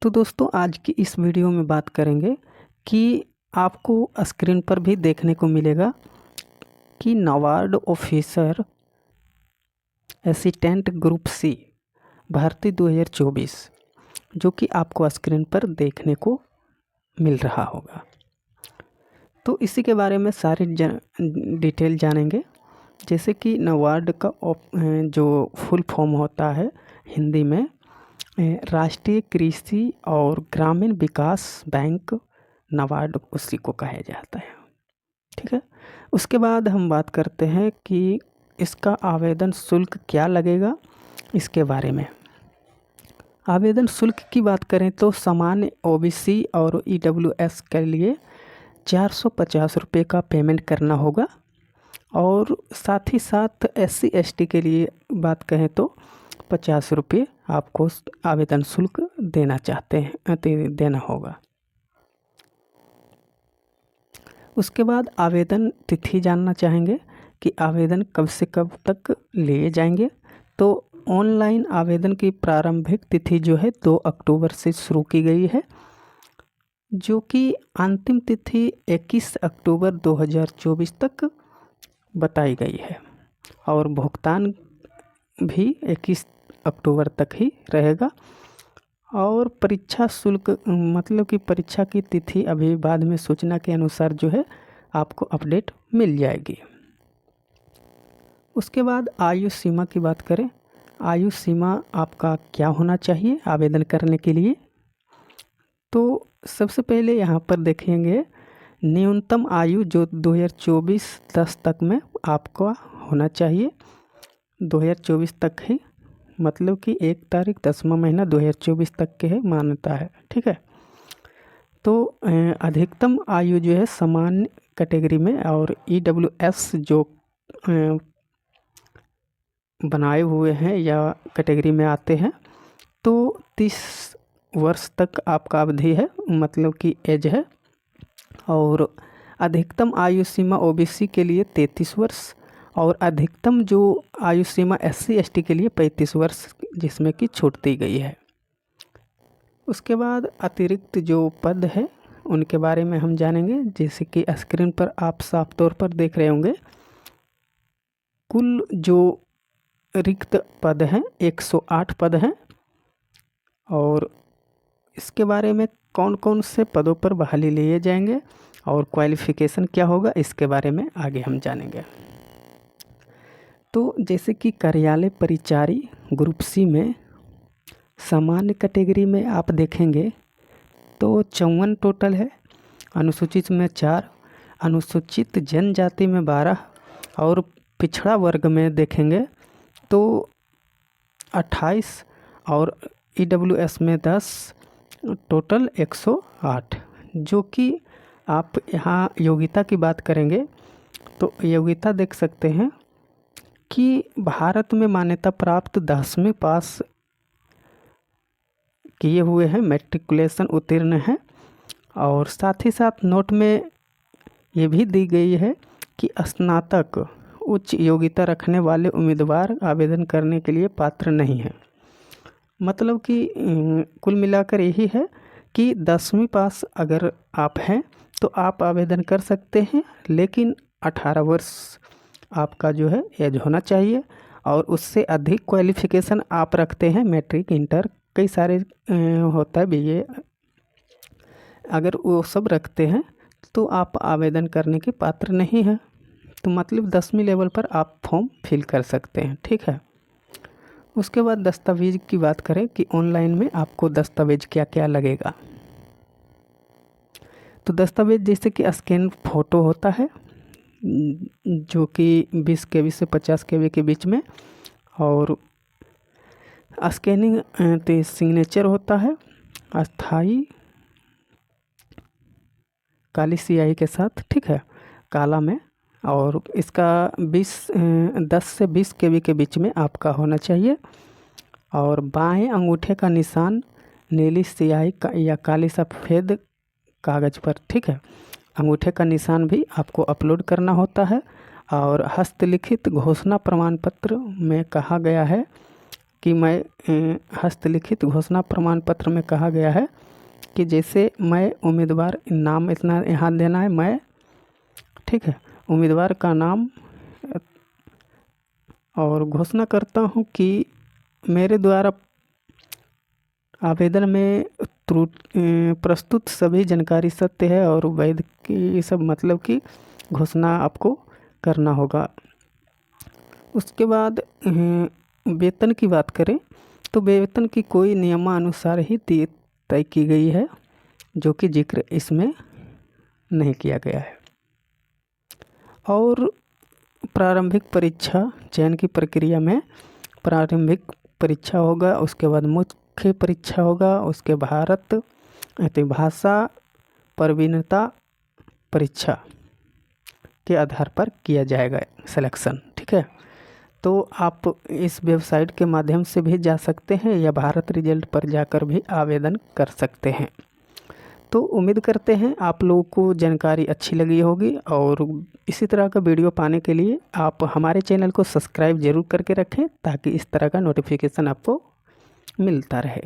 तो दोस्तों आज की इस वीडियो में बात करेंगे कि आपको स्क्रीन पर भी देखने को मिलेगा कि NABARD officer assistant group C भर्ती 2024 जो कि आपको स्क्रीन पर देखने को मिल रहा होगा। तो इसी के बारे में सारी डिटेल जानेंगे। जैसे कि नाबार्ड का जो फुल फॉर्म होता है हिंदी में राष्ट्रीय कृषि और ग्रामीण विकास बैंक, नाबार्ड उसी को कहा जाता है। ठीक है, उसके बाद हम बात करते हैं कि इसका आवेदन शुल्क क्या लगेगा। इसके बारे में आवेदन शुल्क की बात करें तो सामान्य ओबीसी और ईडब्ल्यूएस के लिए 450 रुपये का पेमेंट करना होगा और साथ ही साथ SC ST के लिए बात कहें तो 50 रुपये आपको आवेदन शुल्क देना होगा। उसके बाद आवेदन तिथि जानना चाहेंगे कि आवेदन कब से कब तक लिए जाएंगे। तो ऑनलाइन आवेदन की प्रारंभिक तिथि जो है 2 अक्टूबर से शुरू की गई है, जो कि अंतिम तिथि 21 अक्टूबर 2024 तक बताई गई है और भुगतान भी 21 अक्टूबर तक ही रहेगा। और परीक्षा शुल्क मतलब कि परीक्षा की तिथि अभी बाद में सूचना के अनुसार जो है आपको अपडेट मिल जाएगी। उसके बाद आयु सीमा की बात करें, आयु सीमा आपका क्या होना चाहिए आवेदन करने के लिए। तो सबसे पहले यहाँ पर देखेंगे न्यूनतम आयु जो 2024-10 तक में आपका होना चाहिए। 2024 तक ही मतलब कि 1 तारीख 10वां महीना 2024 तक के है मान्यता है। ठीक है, तो अधिकतम आयु जो है सामान्य कैटेगरी में और ईडब्ल्यूएस जो बनाए हुए हैं या कैटेगरी में आते हैं तो 30 वर्ष तक आपका अवधि है, मतलब कि एज है। और अधिकतम आयु सीमा ओबीसी के लिए 33 वर्ष और अधिकतम जो आयु सीमा SC ST के लिए 35 वर्ष जिसमें कि छूट दी गई है। उसके बाद अतिरिक्त जो पद है उनके बारे में हम जानेंगे। जैसे कि स्क्रीन पर आप साफ तौर पर देख रहे होंगे कुल जो रिक्त पद हैं 108 पद हैं और इसके बारे में कौन कौन से पदों पर बहाली लिए जाएंगे और क्वालिफ़िकेशन क्या होगा इसके बारे में आगे हम जानेंगे। तो जैसे कि कार्यालय परिचारी ग्रुप सी में सामान्य कैटेगरी में आप देखेंगे तो 54 टोटल है, अनुसूचित में 4, अनुसूचित जनजाति में 12 और पिछड़ा वर्ग में देखेंगे तो 28 और ईडब्ल्यूएस में 10, टोटल 108। जो कि आप यहाँ योग्यता की बात करेंगे तो योग्यता देख सकते हैं कि भारत में मान्यता प्राप्त 10वीं पास किए हुए हैं, मैट्रिकुलेशन उत्तीर्ण है। और साथ ही साथ नोट में ये भी दी गई है कि स्नातक उच्च योग्यता रखने वाले उम्मीदवार आवेदन करने के लिए पात्र नहीं है। मतलब कि कुल मिलाकर यही है कि 10वीं पास अगर आप हैं तो आप आवेदन कर सकते हैं, लेकिन 18 वर्ष आपका जो है एज होना चाहिए और उससे अधिक क्वालिफ़िकेशन आप रखते हैं, मैट्रिक इंटर कई सारे होता है BA, अगर वो सब रखते हैं तो आप आवेदन करने के पात्र नहीं हैं। तो मतलब 10वीं लेवल पर आप फॉर्म फिल कर सकते हैं। ठीक है, उसके बाद दस्तावेज की बात करें कि ऑनलाइन में आपको दस्तावेज क्या क्या लगेगा। तो दस्तावेज जैसे कि स्कैन फ़ोटो होता है जो कि 20 KB से 50 KB के बीच में, और स्कैनिंग तो सिग्नेचर होता है अस्थाई काली स्याही के साथ, ठीक है, काला में, और इसका 10 से 20 KB के बीच में आपका होना चाहिए। और बाएं अंगूठे का निशान नीली स्याही का या काली सफ़ेद कागज़ पर, ठीक है, अंगूठे का निशान भी आपको अपलोड करना होता है। और हस्तलिखित घोषणा प्रमाण पत्र में कहा गया है कि मैं हस्तलिखित घोषणा प्रमाण पत्र में कहा गया है कि जैसे मैं उम्मीदवार, नाम इतना यहाँ देना है, मैं, ठीक है, उम्मीदवार का नाम, और घोषणा करता हूँ कि मेरे द्वारा आवेदन में प्रस्तुत सभी जानकारी सत्य है और वैध की सब, मतलब कि घोषणा आपको करना होगा। उसके बाद वेतन की बात करें तो वेतन की कोई नियमानुसार ही तय की गई है, जो कि जिक्र इसमें नहीं किया गया है। और प्रारंभिक परीक्षा चयन की प्रक्रिया में प्रारंभिक परीक्षा होगा, उसके बाद मुख्य परीक्षा होगा, उसके भारत भाषा प्रवीणता परीक्षा के आधार पर किया जाएगा सिलेक्शन, ठीक है। तो आप इस वेबसाइट के माध्यम से भी जा सकते हैं या भारत रिजल्ट पर जाकर भी आवेदन कर सकते हैं। तो उम्मीद करते हैं आप लोगों को जानकारी अच्छी लगी होगी, और इसी तरह का वीडियो पाने के लिए आप हमारे चैनल को सब्सक्राइब ज़रूर करके रखें ताकि इस तरह का नोटिफिकेशन आपको मिलता रहे।